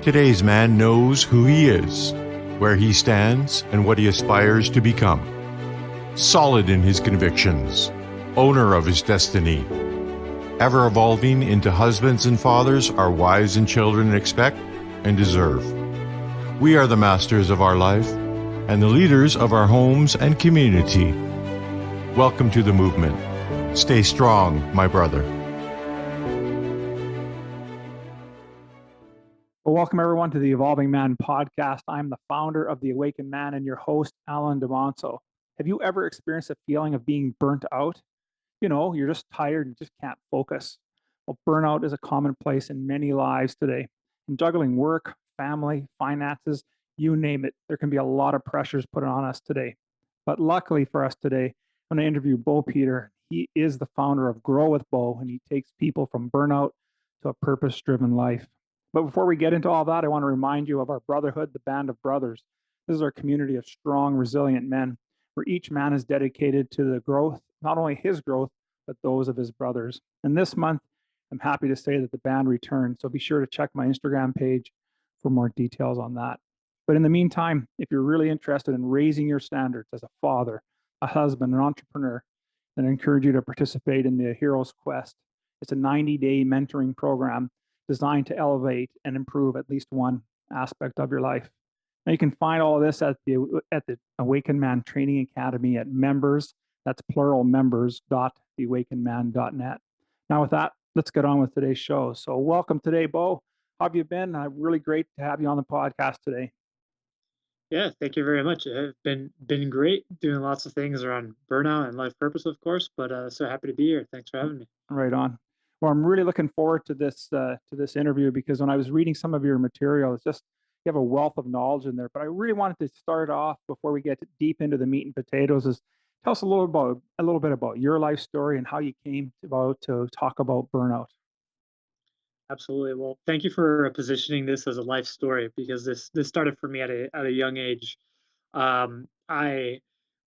Today's man knows who he is, where he stands, and what he aspires to become. Solid in his convictions, owner of his destiny, ever evolving into husbands and fathers our wives and children expect and deserve. We are the masters of our life and the leaders of our homes and community. Welcome to the movement. Stay strong, my brother. Well, welcome everyone to the Evolving Man podcast. I'm the founder of The Awakened Man and your host, Alan DeMonso. Have you ever experienced a feeling of being burnt out? You know, you're just tired and just can't focus. Well, burnout is a commonplace in many lives today. In juggling work, family, finances, you name it, there can be a lot of pressures put on us today. But luckily for us today, I'm going to interview Bo Peter. He is the founder of Grow.withbo, and he takes people from burnout to a purpose-driven life. But before we get into all that, I want to remind you of our brotherhood, the Band of Brothers. This is our community of strong, resilient men, where each man is dedicated to the growth, not only his growth, but those of his brothers. And this month, I'm happy to say that the band returned. So be sure to check my Instagram page for more details on that. But in the meantime, if you're really interested in raising your standards as a father, a husband, an entrepreneur, then I encourage you to participate in the Hero's Quest. It's a 90-day mentoring program designed to elevate and improve at least one aspect of your life. Now you can find all of this at the Awakened Man Training Academy at members, that's plural members.theawakenedman.net. Now with that, let's get on with today's show. So welcome today, Bo. How have you been? Really great to have you on the podcast today. Yeah, thank you very much. I've been great doing lots of things around burnout and life purpose, of course, but so happy to be here. Thanks for having me. Right on. Well, I'm really looking forward to this interview because when I was reading some of your material, it's just you have a wealth of knowledge in there. But I really wanted to start off before we get deep into the meat and potatoes. Is tell us a little bit about your life story and how you came about to talk about burnout. Absolutely. Well, thank you for positioning this as a life story because this started for me at a young age. I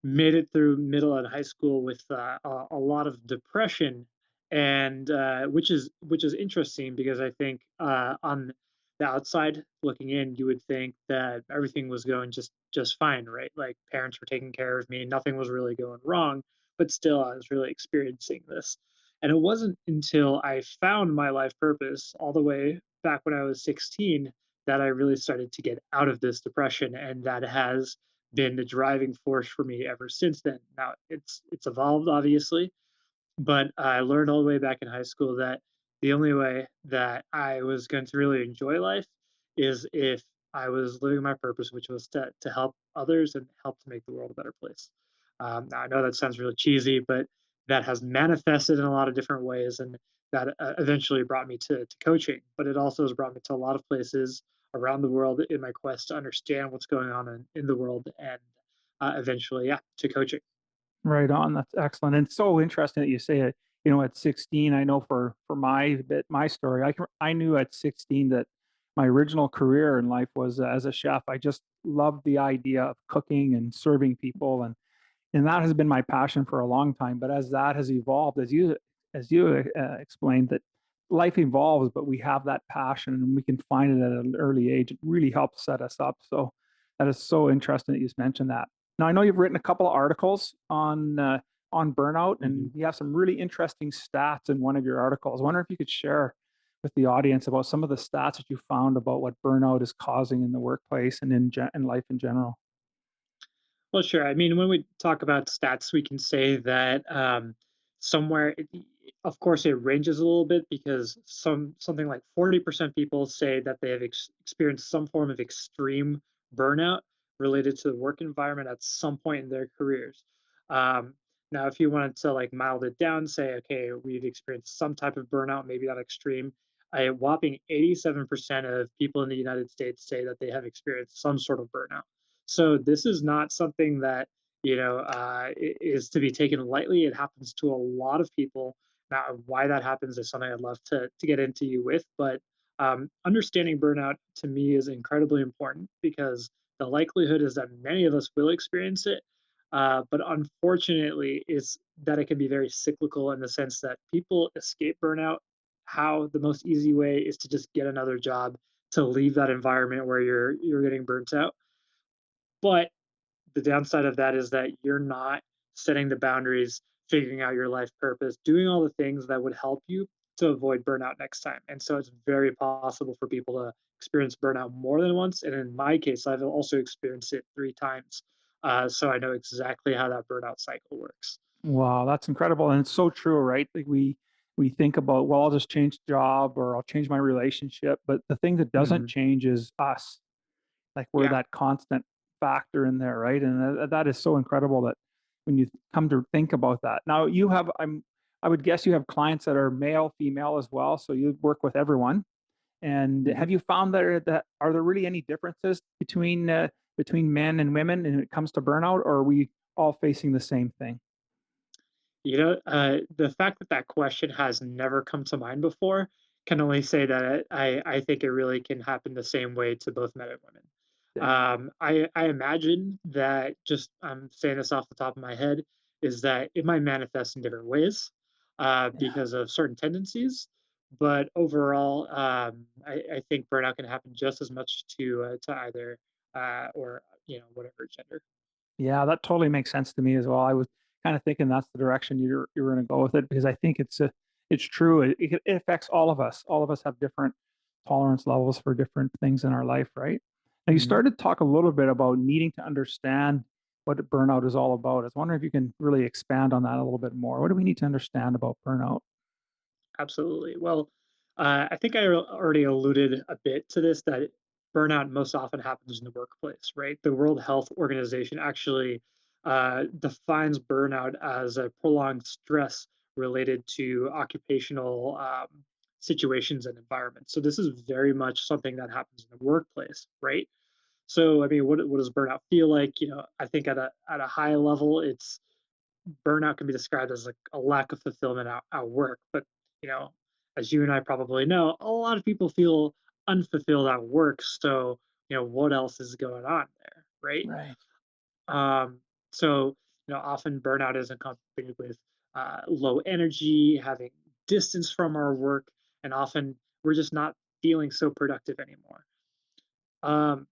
made it through middle and high school with a lot of depression, and which is interesting because I think on the outside looking in, you would think that everything was going just fine, right? Like parents were taking care of me, nothing was really going wrong, but still I was really experiencing this. And it wasn't until I found my life purpose all the way back when I was 16 that I really started to get out of this depression, and that has been the driving force for me ever since then. Now it's evolved obviously, but I learned all the way back in high school that the only way that I was going to really enjoy life is if I was living my purpose, which was to help others and help to make the world a better place. Now I know that sounds really cheesy, but that has manifested in a lot of different ways, and that eventually brought me to coaching. But it also has brought me to a lot of places around the world in my quest to understand what's going on in the world, and eventually, yeah, to coaching. Right on. That's excellent. And it's so interesting that you say it. You know, at 16, I know for my story, I knew at 16 that my original career in life was as a chef. I just loved the idea of cooking and serving people, and that has been my passion for a long time. But as that has evolved, as you explained, that life evolves, but we have that passion and we can find it at an early age. It really helps set us up. So that is so interesting that you mentioned that. Now I know you've written a couple of articles on burnout, Mhm. and you have some really interesting stats in one of your articles. I wonder if you could share with the audience about some of the stats that you found about what burnout is causing in the workplace and in life in general. Well, sure. I mean, when we talk about stats, we can say that somewhere, of course, it ranges a little bit because something like 40% people say that they have experienced some form of extreme burnout related to the work environment at some point in their careers. Um, Now, if you wanted to like mild it down, say, okay, we've experienced some type of burnout, maybe not extreme. A whopping 87% of people in the United States say that they have experienced some sort of burnout. So this is not something that is to be taken lightly. It happens to a lot of people. Now, why that happens is something I'd love to get into you with. But understanding burnout to me is incredibly important because the likelihood is that many of us will experience it. But unfortunately, is that it can be very cyclical in the sense that people escape burnout. How the most easy way is to just get another job, to leave that environment where you're getting burnt out. But the downside of that is that you're not setting the boundaries, figuring out your life purpose, doing all the things that would help you to avoid burnout next time. And so it's very possible for people to experience burnout more than once. And in my case, I've also experienced it 3 times. So I know exactly how that burnout cycle works. Wow, that's incredible, and it's so true, right? Like we think about, well, I'll just change job or I'll change my relationship, but the thing that doesn't Mhm. change is us. Like we're Yeah. that constant factor in there, right? And that is so incredible that when you come to think about that. Now you have, I would guess you have clients that are male, female as well, so you work with everyone. And Mhm. have you found that are there really any differences between men and women when it comes to burnout, or are we all facing the same thing? The fact that that question has never come to mind before can only say that I think it really can happen the same way to both men and women. Yeah. I imagine that just I'm saying this off the top of my head is that it might manifest in different ways Yeah. because of certain tendencies, but overall, I think burnout can happen just as much to either or whatever gender. Yeah, that totally makes sense to me as well. I was kind of thinking that's the direction you're going to go with it because I think it's true. It affects all of us. All of us have different tolerance levels for different things in our life, right? Now you Mhm. started to talk a little bit about needing to understand what burnout is all about. I was wondering if you can really expand on that a little bit more. What do we need to understand about burnout? Absolutely. Well, I think already alluded a bit to this that burnout most often happens in the workplace, right? The World Health Organization actually defines burnout as a prolonged stress related to occupational situations and environments. So this is very much something that happens in the workplace, right? So I mean, what does burnout feel like? I think at a high level, it's burnout can be described as like a lack of fulfillment at work. But you know, as you and I probably know, a lot of people feel unfulfilled at work. So what else is going on there, right? Right. Um, so often burnout is accompanied with low energy, having distance from our work, and often we're just not feeling so productive anymore. Um,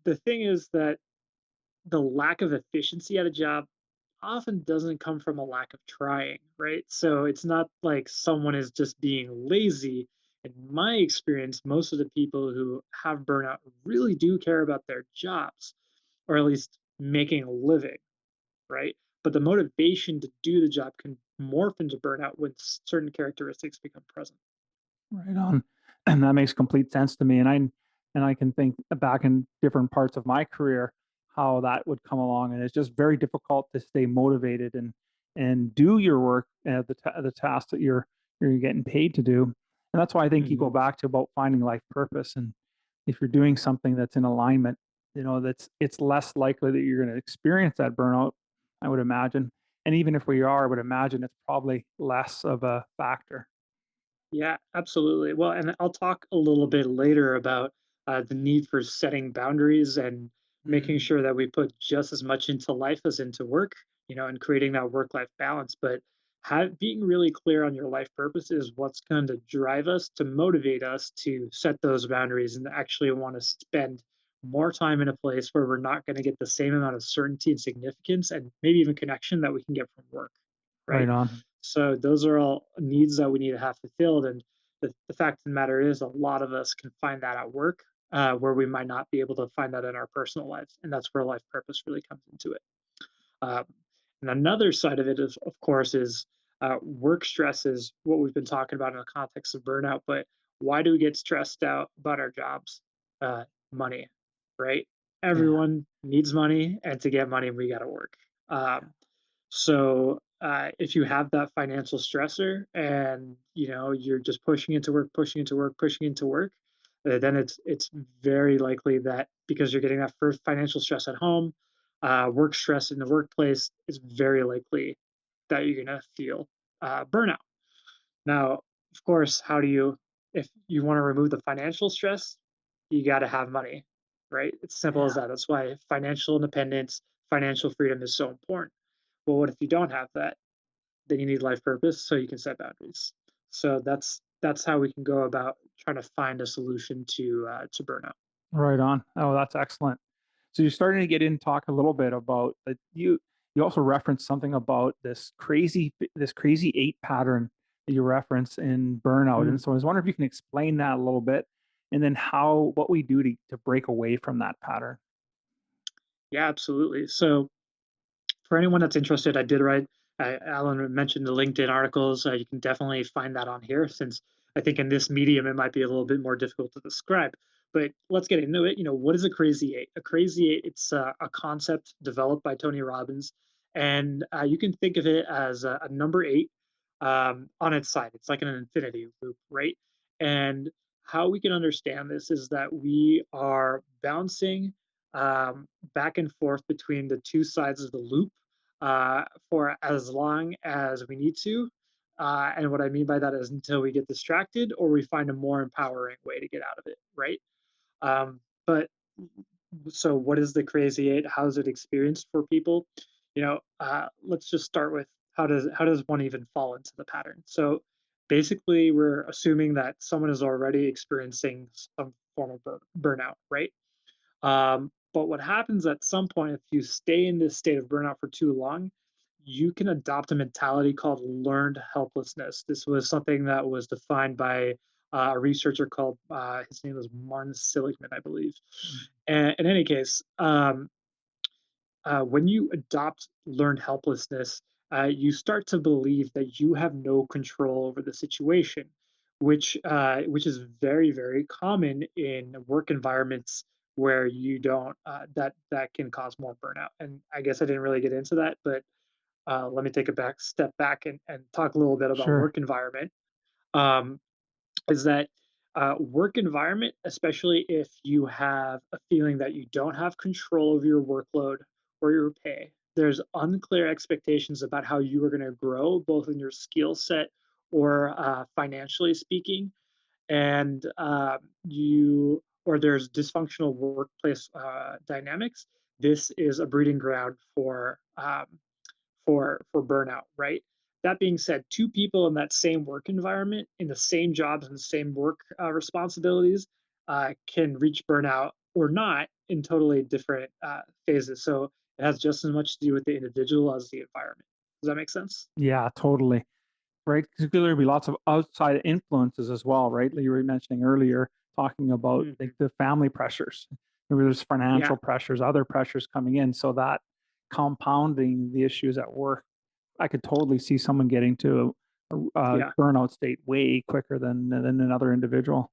the thing is that the lack of efficiency at a job often doesn't come from a lack of trying, right? So it's not like someone is just being lazy. In my experience, most of the people who have burnout really do care about their jobs, or at least making a living, right? But the motivation to do the job can morph into burnout when certain characteristics become present. Right on. And that makes complete sense to me. And I can think back in different parts of my career how that would come along. And it's just very difficult to stay motivated and do your work at the task that you're getting paid to do. And that's why I think you go Hmm. back to about finding life purpose. And if you're doing something that's in alignment, that's it's less likely that you're going to experience that burnout, I would imagine. And even if we are, I would imagine it's probably less of a factor. Yeah, absolutely. Well, and I'll talk a little bit later about the need for setting boundaries and making Mm, sure that we put just as much into life as into work, and creating that work-life balance. But being really clear on your life purpose is what's going to drive us to motivate us to set those boundaries and actually want to spend more time in a place where we're not going to get the same amount of certainty and significance and maybe even connection that we can get from work, right right? on. So those are all needs that we need to have fulfilled. And the fact of the matter is, a lot of us can find that at work, where we might not be able to find that in our personal lives. And that's where life purpose really comes into it. Um, and another side of it is, of course, is work stress is what we've been talking about in the context of burnout. But why do we get stressed out about our jobs? Money, right? Yeah. Everyone needs money, and to get money, we got to work. Um, so if you have that financial stressor and you're just pushing into work, pushing into work, pushing into work, then it's very likely that because you're getting that first financial stress at home, work stress in the workplace, it's very likely that you're gonna feel burnout. Now, of course, if you want to remove the financial stress, you got to have money, right? It's simple as Yeah. that. That's why financial independence, financial freedom is so important. Well, what if you don't have that? Then you need life purpose so you can set boundaries. So that's that's how we can go about trying to find a solution to burnout. Right on. Oh, that's excellent. So you're starting to get in talk a little bit about you also referenced something about this crazy 8 pattern that you reference in burnout. And Mm, so I was wondering if you can explain that a little bit and then how what we do to break away from that pattern. yeah, absolutely. So for anyone that's interested, I did write. Alan mentioned the LinkedIn articles. You can definitely find that on here, since I think in this medium it might be a little bit more difficult to describe. But let's get into it. What is a crazy eight? A crazy eight, it's a concept developed by Tony Robbins, and you can think of it as a number eight on its side. It's like an infinity loop, right? And how we can understand this is that we are bouncing back and forth between the two sides of the loop for as long as we need to. And what I mean by that is until we get distracted or we find a more empowering way to get out of it, right? But so, what is the crazy eight? How is it experienced for people? Let's just start with how does one even fall into the pattern? So, basically, we're assuming that someone is already experiencing some form of burnout, right? But what happens at some point, if you stay in this state of burnout for too long, you can adopt a mentality called learned helplessness. This was something that was defined by a researcher called, his name was Martin Seligman, I believe. And in any case, when you adopt learned helplessness, you start to believe that you have no control over the situation, which is very very common in work environments where you don't that can cause more burnout. And I guess I didn't really get into that, but let me take a back step back and talk a little bit about Sure. work environment. Um, is that work environment, especially if you have a feeling that you don't have control over your workload or your pay, there's unclear expectations about how you are going to grow, both in your skill set or financially speaking. And or there's dysfunctional workplace dynamics. This is a breeding ground for burnout, right? That being said, two people in that same work environment, in the same jobs and the same work responsibilities, can reach burnout or not in totally different phases. So it has just as much to do with the individual as the environment. Does that make sense? Yeah, totally. Right? 'Cause there'll be lots of outside influences as well, right? Like you were mentioning earlier, talking about Hmm. like the family pressures. Maybe there's Yeah, financial pressures, other pressures coming in. So that compounding the issues at work, I could totally see someone getting to a yeah. burnout state way quicker than another individual.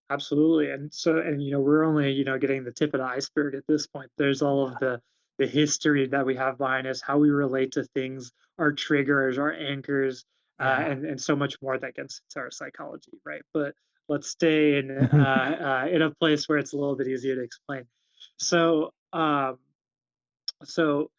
Absolutely. And we're only, getting the tip of the iceberg at this point. There's all of the history that we have behind us, how we relate to things, our triggers, our anchors, Yeah. and so much more that gets into our psychology, right? But let's stay in a place where it's a little bit easier to explain. So so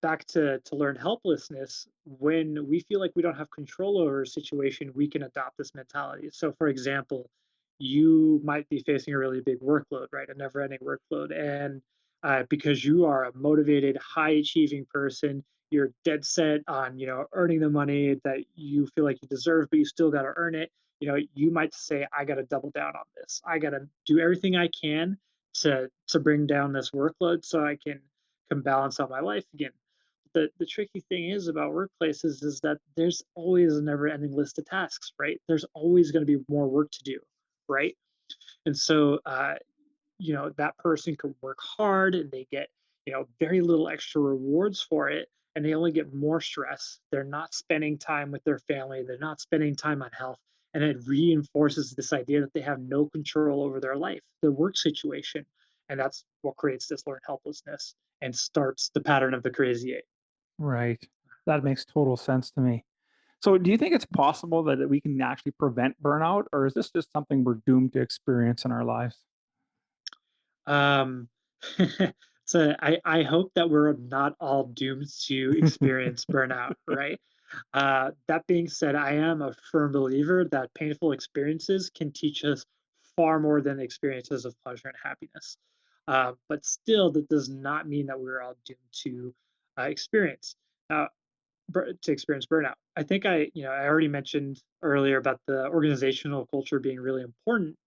back to learn helplessness. When we feel like we don't have control over a situation, we can adopt this mentality. So for example, you might be facing a really big workload, right? A never ending workload. And because you are a motivated, high achieving person, you're dead set on earning the money that you feel like you deserve, but you still got to earn it. You might say, I got to double down on this. I got to do everything I can to bring down this workload so I can balance out my life again. The tricky thing is about workplaces is that there's always a never ending list of tasks, right? There's always going to be more work to do, right? And so that person could work hard and they get very little extra rewards for it, and they only get more stress. They're not spending time with their family, they're not spending time on health, and it reinforces this idea that they have no control over their life, their work situation. And that's what creates this learned helplessness and starts the pattern of the crazy eight. Right. That makes total sense to me. So do you think it's possible that we can actually prevent burnout, or is this just something we're doomed to experience in our lives? Um, so I hope that we're not all doomed to experience burnout, right? That being said, I am a firm believer that painful experiences can teach us far more than experiences of pleasure and happiness. But still, that does not mean that we're all doomed to experience. Now, to experience burnout. I think I already mentioned earlier about the organizational culture being really important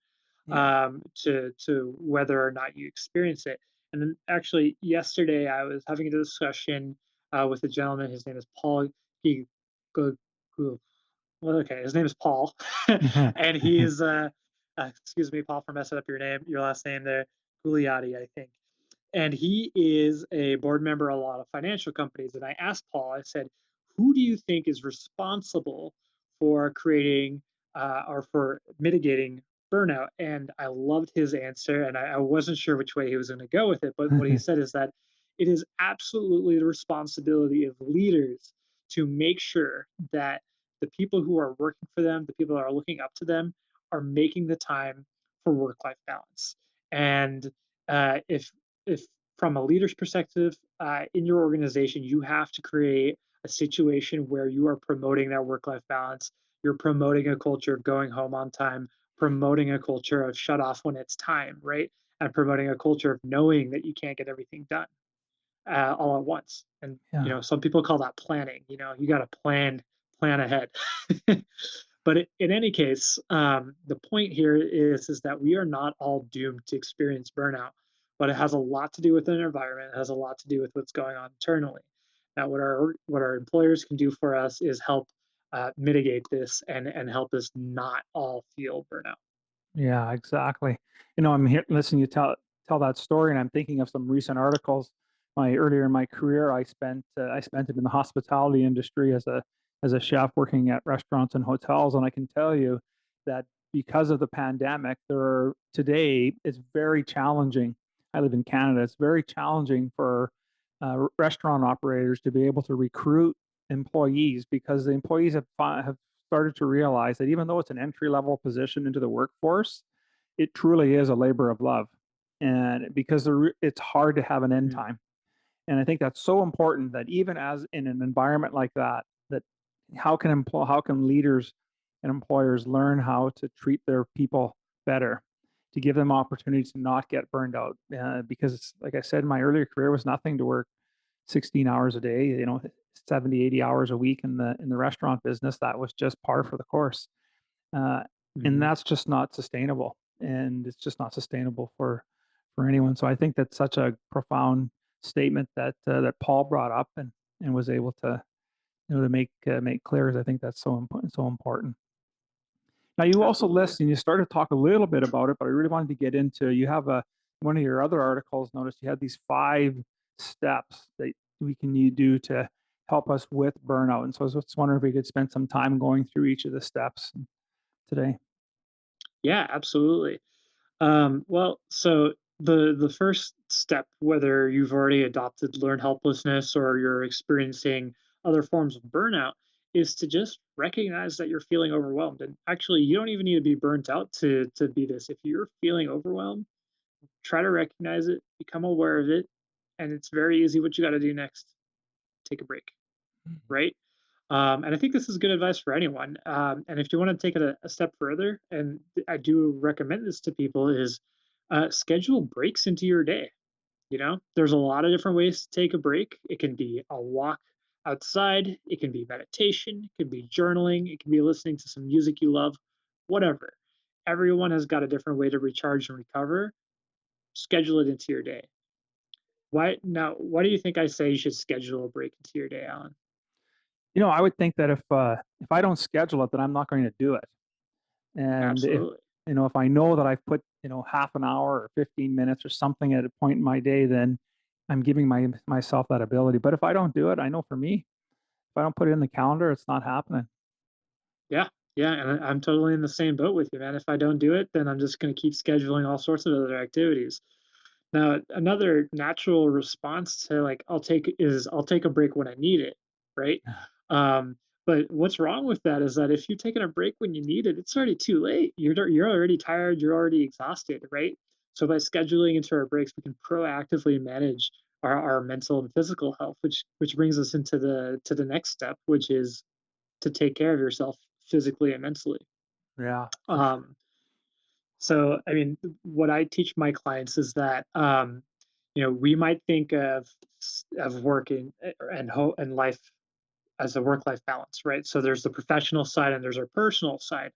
Yeah. to whether or not you experience it. And then actually yesterday I was having a discussion with a gentleman. His name is Paul. He, Gu- Gu- well, okay, his name is Paul, and he is excuse me, Paul, for messing up your last name there, Gugliotti, I think. And he is a board member of a lot of financial companies. And I asked Paul, I said, who do you think is responsible for creating or for mitigating burnout? And I loved his answer. And I wasn't sure which way he was going to go with it. But what he said is that it is absolutely the responsibility of leaders to make sure that the people who are working for them, the people that are looking up to them, are making the time for work life balance. And if from a leader's perspective in your organization, you have to create a situation where you are promoting that work-life balance. You're promoting a culture of going home on time, promoting a culture of shut off when it's time, right? And promoting a culture of knowing that you can't get everything done all at once. And Yeah. some people call that planning. You got to plan ahead. But in any case, the point here is that we are not all doomed to experience burnout, but it has a lot to do with an environment. It has a lot to do with what's going on internally. Now, what our employers can do for us is help mitigate this and help us not all feel burnout. Yeah, exactly. I'm here listening you tell that story, and I'm thinking of some recent articles. My earlier in my career, I spent it in the hospitality industry as a chef working at restaurants and hotels, and I can tell you that because of the pandemic, today it's very challenging. I live in Canada. It's very challenging for restaurant operators to be able to recruit employees because the employees have started to realize that even though it's an entry level position into the workforce, it truly is a labor of love. And because it's hard to have an end Mm, time. And I think that's so important that even as in an environment like that, that how can leaders and employers learn how to treat their people better, to give them opportunities to not get burned out. Because, like I said, my earlier career was nothing to work 16 hours a day, 70, 80 hours a week in the restaurant business. That was just par for the course. Uh, and mhm. that's just not sustainable. And it's just not sustainable for anyone. So I think that's such a profound statement that Paul brought up and was able to to make clear. Is I think that's so important. Now you also Absolutely. list and you started to talk a little bit about it, but I really wanted to get into you have a one of your other articles noticed you had these 5 steps that we can you do to help us with burnout. And so I was just wondering if we could spend some time going through each of the steps today. Yeah, absolutely. Well, so the first step, whether you've already adopted learned helplessness or you're experiencing other forms of burnout, is to just recognize that you're feeling overwhelmed. And actually, you don't even need to be burnt out to be this. If you're feeling overwhelmed, try to recognize it, become aware of it, and it's very easy. What you got to do next? Take a break, right? And I think this is good advice for anyone. And if you want to take it a step further, and I do recommend this to people, is schedule breaks into your day. There's a lot of different ways to take a break. It can be a walk outside, it can be meditation, it can be journaling, it can be listening to some music you love, whatever. Everyone has got a different way to recharge and recover. Schedule it into your day. Why do you think I say you should schedule a break into your day, Alan? I would think that if I don't schedule it, then I'm not going to do it. And if Absolutely. if I know that I've put half an hour or 15 minutes or something at a point in my day, then I'm giving myself that ability. But if I don't do it, I know for me, if I don't put it in the calendar, it's not happening. Yeah, yeah, and I'm totally in the same boat with you, man. If I don't do it, then I'm just going to keep scheduling all sorts of other activities. Now, another natural response to like I'll take a break when I need it, right? Um, but what's wrong with that is that if you're taking a break when you need it, it's already too late. You're already tired. You're already exhausted, right? So by scheduling into our breaks, we can proactively manage our mental and physical health, which brings us into the next step, which is to take care of yourself physically and mentally. Yeah, for sure. Um, so, I mean, what I teach my clients is that we might think of working and life as a work-life balance, right? So there's the professional side and there's our personal side.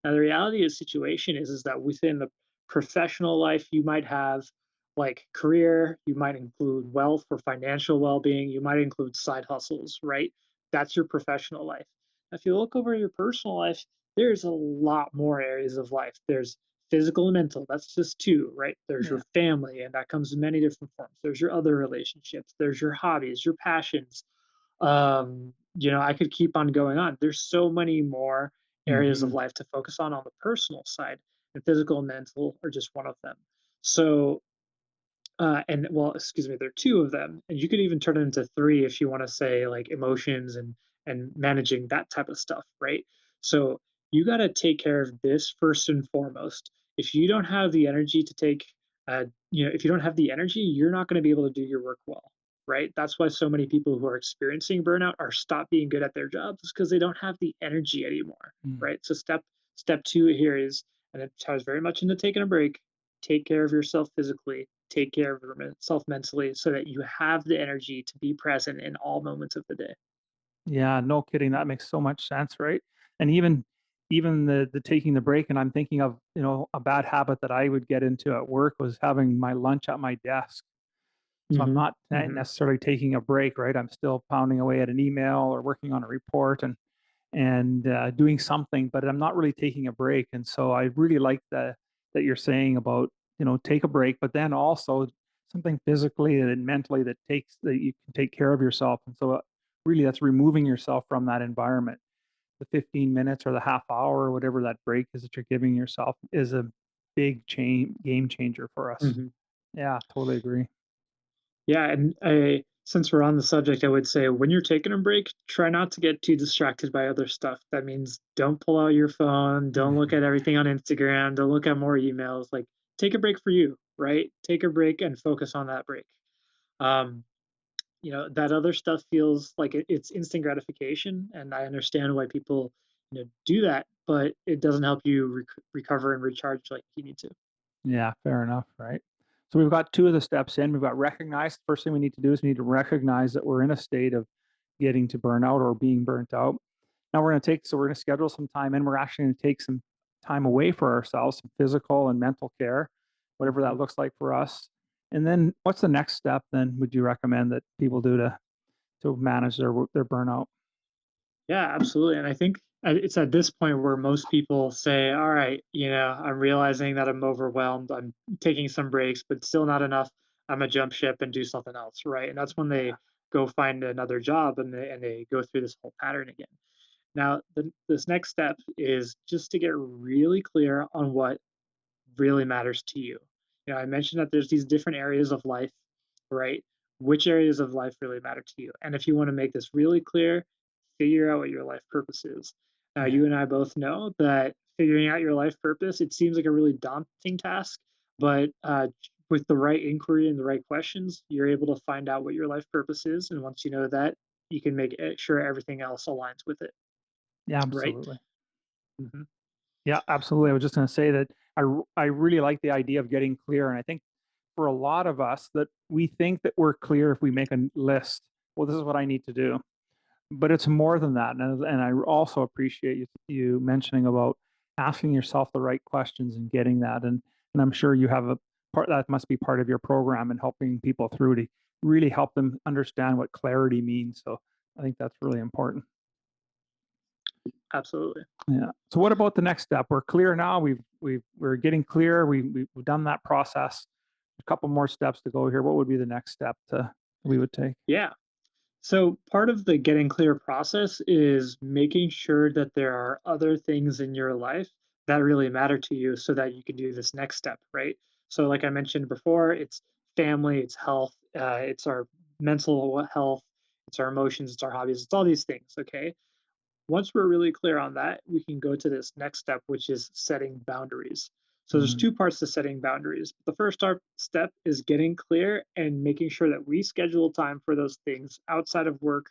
Now, the reality of the situation is that within the professional life, you might have like career, you might include wealth or financial well-being, you might include side hustles, right? That's your professional life. If you look over your personal life, there's a lot more areas of life. There's physical and mental, that's just two, right? There's your Yeah. family, and that comes in many different forms. There's your other relationships, there's your hobbies, your passions, I could keep on going on. There's so many more areas of Hmm. life to focus on the personal side, and physical and mental are just one of them. So, and well, excuse me, there are two of them, and you could even turn it into three if you want to say like emotions and managing that type of stuff, right? So you got to take care of this first and foremost. If you don't have the energy to take, if you don't have the energy, you're not going to be able to do your work well, right? That's why so many people who are experiencing burnout are stop being good at their jobs because they don't have the energy anymore, Mm. right? So step two here is, and it ties very much into taking a break. Take care of yourself physically, take care of yourself mentally so that you have the energy to be present in all moments of the day. Yeah, no kidding. That makes so much sense, right? And even the taking the break, and I'm thinking of, a bad habit that I would get into at work was having my lunch at my desk. So I'm Hmm. not Hmm. necessarily taking a break, right? I'm still pounding away at an email or working on a report and doing something, but I'm not really taking a break. And so I really like that you're saying about, take a break, but then also something physically and mentally that you can take care of yourself. And so really that's removing yourself from that environment. The 15 minutes or the half hour or whatever that break is that you're giving yourself is a big game changer for us. Hmm. Yeah, totally agree. Yeah, and since we're on the subject, I would say when you're taking a break, try not to get too distracted by other stuff. That means don't pull out your phone, don't look at everything on Instagram, don't look at more emails. Like take a break for you, right? Take a break and focus on that break. Um, that other stuff feels like it's instant gratification, and I understand why people do that, but it doesn't help you recover and recharge like you need to. Yeah, fair enough, right? So we've got two of the steps in. We've got recognize. First thing we need to do is we need to recognize that we're in a state of getting to burnout or being burnt out. Now we're going to schedule some time in. We're actually going to take some time away for ourselves, some physical and mental care, whatever that Mhm. looks like for us. And then what's the next step then would you recommend that people do to manage their burnout? Yeah, absolutely. And I think it's at this point where most people say, all right, I'm realizing that I'm overwhelmed, I'm taking some breaks, but still not enough. I'm gonna jump ship and do something else, right? And that's when they Yeah. go find another job, and they go through this whole pattern again. Now, this next step is just to get really clear on what really matters to you. I mentioned that there's these different areas of life, right? Which areas of life really matter to you? And if you want to make this really clear, figure out what your life purpose is. Now, Yeah. you and I both know that figuring out your life purpose, it seems like a really daunting task, but with the right inquiry and the right questions, you're able to find out what your life purpose is. And once you know that, you can make sure everything else aligns with it, Yeah, right? absolutely. Hmm. Yeah, absolutely. I was just going to say that I really like the idea of getting clear, and I think for a lot of us that we think that we're clear if we make a list. Well, this is what I need to do, but it's more than that. And I also appreciate you mentioning about asking yourself the right questions and getting that. And I'm sure you have a part that must be part of your program and helping people through to really help them understand what clarity means. So I think that's really important. Absolutely. Yeah. So what about the next step? We're clear now. We're getting clear. We've done that process. A couple more steps to go here. What would be the next step to we would take? Yeah. So part of the getting clear process is making sure that there are other things in your life that really matter to you so that you can do this next step, right? So like I mentioned before, it's family, it's health, it's our mental health, it's our emotions, it's our hobbies, it's all these things, okay? Once we're really clear on that, we can go to this next step, which is setting boundaries. So there's Mm, two parts to setting boundaries. The first step is getting clear and making sure that we schedule time for those things outside of work,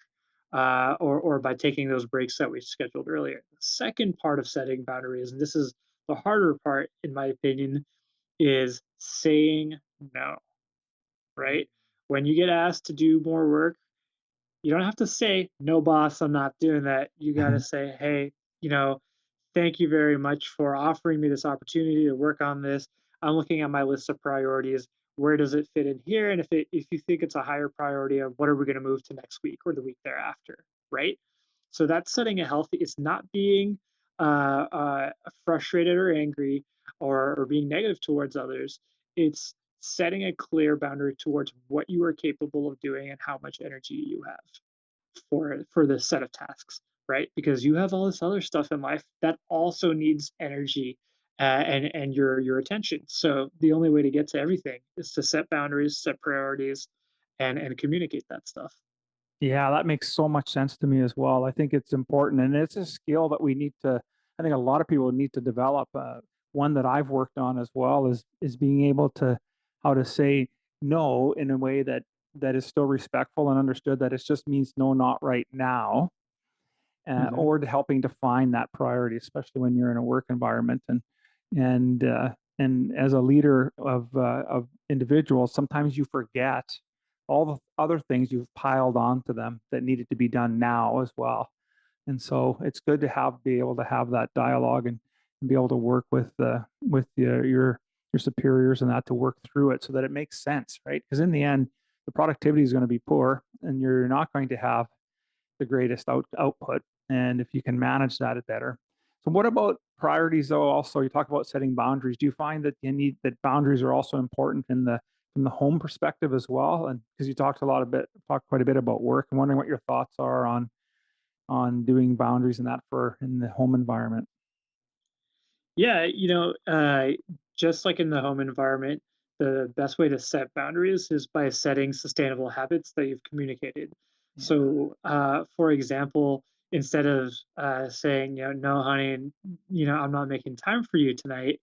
or by taking those breaks that we scheduled earlier. The second part of setting boundaries, and this is the harder part, in my opinion, is saying no, right? When you get asked to do more work, You don't have to say, no, boss, I'm not doing that. You got to say, hey, you know, thank you very much for offering me this opportunity to work on this. I'm looking at my list of priorities. Where does it fit in here? And if you think it's a higher priority of what are we going to move to next week or the week thereafter, right? So that's setting a healthy. It's not being frustrated or angry or being negative towards others. It's setting a clear boundary towards what you are capable of doing and how much energy you have for this set of tasks, right? Because you have all this other stuff in life that also needs energy and your attention. So the only way to get to everything is to set boundaries, set priorities, and communicate that stuff. Yeah, that makes so much sense to me as well. I think it's important, and it's a skill that we need to. I think a lot of people need to develop. One that I've worked on as well is being able to how to say no in a way that is still respectful and understood that it just means no, not right now, Hmm. or to helping define that priority, especially when you're in a work environment and as a leader of individuals, sometimes you forget all the other things you've piled onto them that needed to be done now as well. And so it's good to have be able to have that dialogue and be able to work with your superiors and that to work through it so that it makes sense, right? Because in the end, the productivity is going to be poor, and you're not going to have the greatest output. And if you can manage that, it better. So, what about priorities, though? Also, you talk about setting boundaries. Do you find that you need that boundaries are also important in the from the home perspective as well? And because you talked quite a bit about work, I'm wondering what your thoughts are on doing boundaries and that for in the home environment. Yeah, just like in the home environment, the best way to set boundaries is by setting sustainable habits that you've communicated. Yeah, So, for example, instead of saying, no, honey, I'm not making time for you tonight,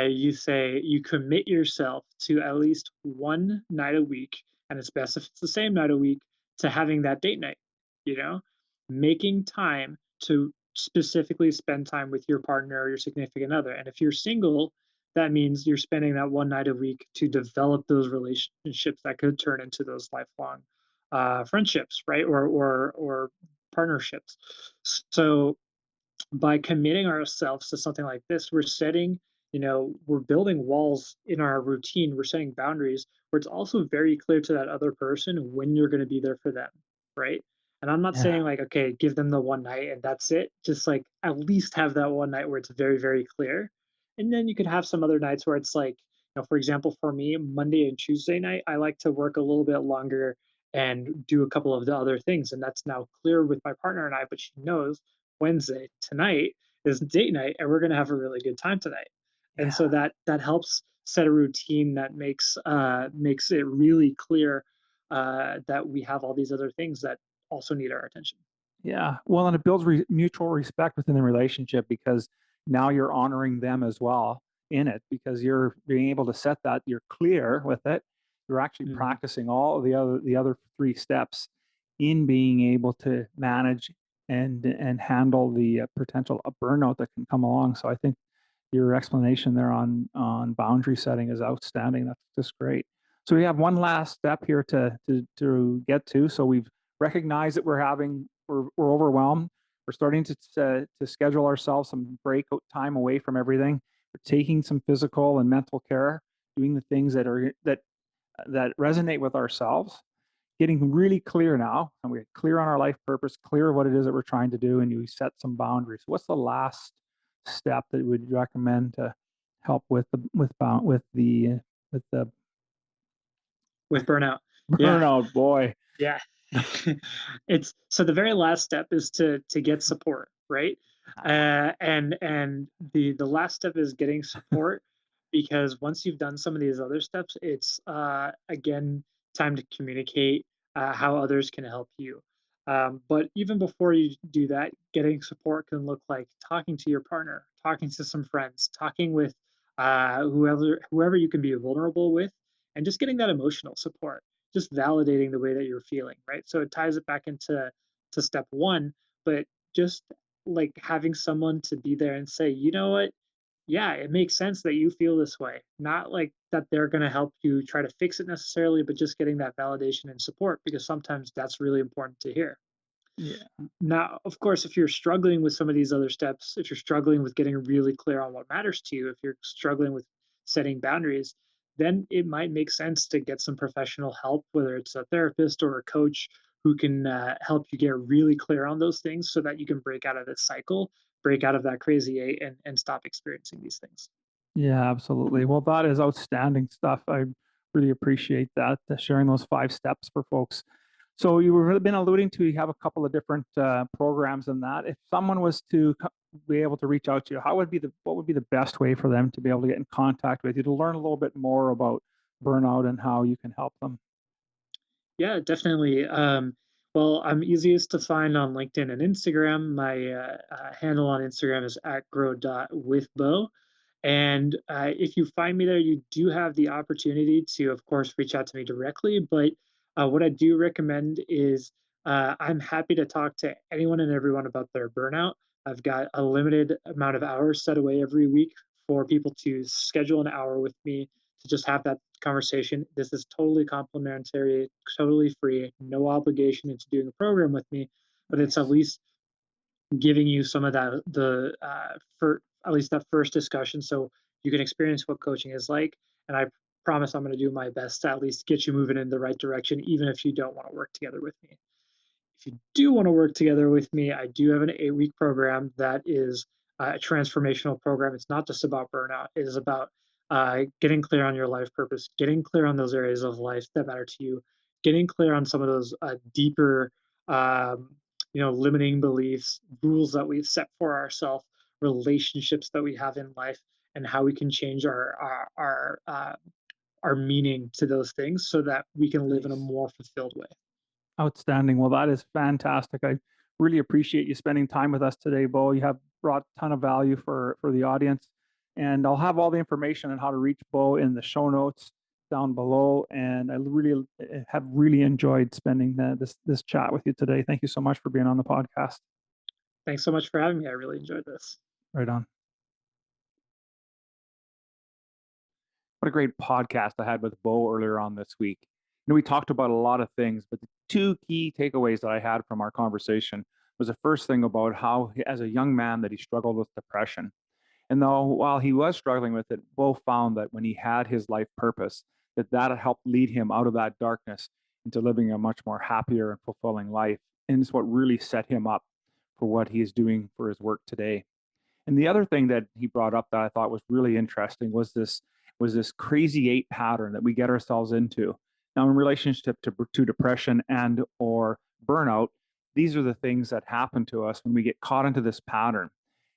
you say you commit yourself to at least one night a week, and it's best if it's the same night a week, to having that date night, you know, making time to specifically spend time with your partner or your significant other. And if you're single, that means you're spending that one night a week to develop those relationships that could turn into those lifelong friendships, right? Or partnerships. So by committing ourselves to something like this, we're setting, we're building walls in our routine. We're setting boundaries where it's also very clear to that other person when you're going to be there for them, right? And I'm not yeah, saying like, okay, give them the one night and that's it. Just like at least have that one night where it's very, very clear. And then you could have some other nights where it's like, for example, for me, Monday and Tuesday night, I like to work a little bit longer and do a couple of the other things. And that's now clear with my partner and I, but she knows Wednesday tonight is date night and we're going to have a really good time tonight. And yeah. so that helps set a routine that makes it really clear that we have all these other things that also need our attention. Yeah. Well, and it builds mutual respect within the relationship because now you're honoring them as well in it because you're being able to set that, you're clear with it. You're actually Hmm. practicing all of the other three steps in being able to manage and handle the potential of burnout that can come along. So I think your explanation there on boundary setting is outstanding. That's just great. So we have one last step here to get to. So we've recognized that we're overwhelmed. We're starting to schedule ourselves some break time away from everything. We're taking some physical and mental care, doing the things that resonate with ourselves, getting really clear now, and we're clear on our life purpose, clear what it is that we're trying to do, and you set some boundaries. What's the last step that you would recommend to help with the With burnout. Yeah. burnout, boy? Yeah. It's so the very last step is to get support, right? And the last step is getting support because once you've done some of these other steps, it's again time to communicate how others can help you. But even before you do that, getting support can look like talking to your partner, talking to some friends, talking with whoever you can be vulnerable with, and just getting that emotional support, just validating the way that you're feeling, right? So it ties it back into to step one, but just like having someone to be there and say, you know what, yeah, it makes sense that you feel this way. Not like that they're going to help you try to fix it necessarily, but just getting that validation and support, because sometimes that's really important to hear. Yeah. Now, of course, if you're struggling with some of these other steps, if you're struggling with getting really clear on what matters to you, if you're struggling with setting boundaries, then it might make sense to get some professional help, whether it's a therapist or a coach who can help you get really clear on those things so that you can break out of this cycle, break out of that crazy eight, and stop experiencing these things. Yeah, absolutely. Well, that is outstanding stuff. I really appreciate that, sharing those 5 steps for folks. So you've been alluding to you have a couple of different programs in that. If someone was to be able to reach out to you, what would be the best way for them to be able to get in contact with you to learn a little bit more about burnout and how you can help them? Yeah, definitely. Well, I'm easiest to find on LinkedIn and Instagram. My handle on Instagram is at Grow.withbo. And if you find me there, you do have the opportunity to, of course, reach out to me directly. But what I do recommend is I'm happy to talk to anyone and everyone about their burnout. I've got a limited amount of hours set away every week for people to schedule an hour with me to just have that conversation. This is totally complimentary, totally free, no obligation into doing a program with me, but it's at Nice. least giving you some of that for at least that first discussion, so you can experience what coaching is like. And I promise I'm going to do my best to at least get you moving in the right direction, even if you don't want to work together with me. If you do want to work together with me, I do have an 8-week program that is a transformational program. It's not just about burnout, it is about getting clear on your life purpose, getting clear on those areas of life that matter to you, getting clear on some of those deeper, um, limiting beliefs, rules that we've set for ourselves, relationships that we have in life, and how we can change our meaning to those things so that we can live in a Nice. more fulfilled way. Outstanding. Well, that is fantastic. I really appreciate you spending time with us today, Bo. You have brought a ton of value for the audience, and I'll have all the information on how to reach Bo in the show notes down below. And I really have really enjoyed spending this chat with you today. Thank you so much for being on the podcast. Thanks so much for having me. I really enjoyed this. Right on. What a great podcast I had with Bo earlier on this week. We talked about a lot of things, but the 2 key takeaways that I had from our conversation was the first thing about how, as a young man, that he struggled with depression. And though while he was struggling with it, Bo found that when he had his life purpose, that had helped lead him out of that darkness into living a much more happier and fulfilling life. And it's what really set him up for what he is doing for his work today. And the other thing that he brought up that I thought was really interesting was this crazy 8 pattern that we get ourselves into. Now, in relationship to depression and or burnout, these are the things that happen to us when we get caught into this pattern.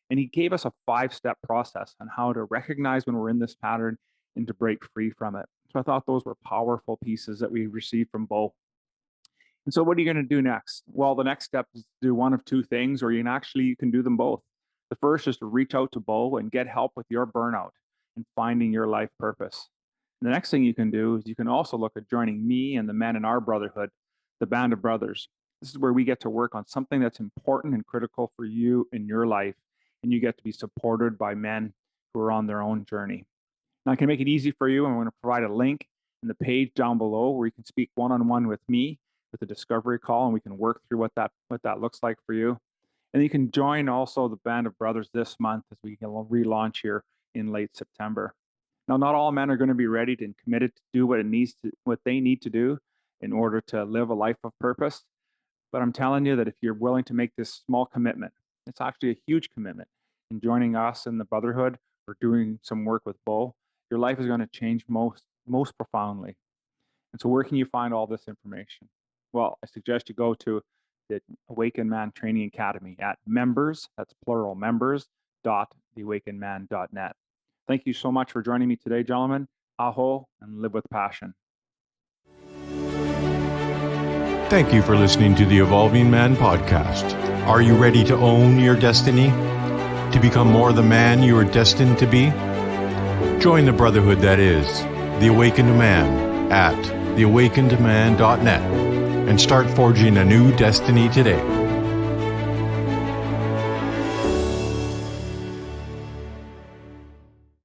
And he gave us a 5-step process on how to recognize when we're in this pattern and to break free from it. So I thought those were powerful pieces that we received from Bo. And so what are you going to do next? Well, the next step is to do one of 2 things, or you can do them both. The first is to reach out to Bo and get help with your burnout and finding your life purpose. And the next thing you can do is you can also look at joining me and the men in our brotherhood, the Band of Brothers. This is where we get to work on something that's important and critical for you in your life, and you get to be supported by men who are on their own journey. Now, I can make it easy for you. I'm going to provide a link in the page down below where you can speak one-on-one with me with a discovery call, and we can work through what that looks like for you. And you can join also the Band of Brothers this month as we can relaunch here in late September. Now, not all men are going to be ready and committed to do what they need to do in order to live a life of purpose. But I'm telling you that if you're willing to make this small commitment, it's actually a huge commitment in joining us in the brotherhood or doing some work with Bo, your life is going to change most profoundly. And so where can you find all this information? Well, I suggest you go to the Awakened Man Training Academy at members, that's plural, members.theawakenedman.net. Thank you so much for joining me today, gentlemen. Aho, and live with passion. Thank you for listening to the Evolving Man podcast. Are you ready to own your destiny? To become more the man you are destined to be? Join the brotherhood that is The Awakened Man at theawakenedman.net and start forging a new destiny today.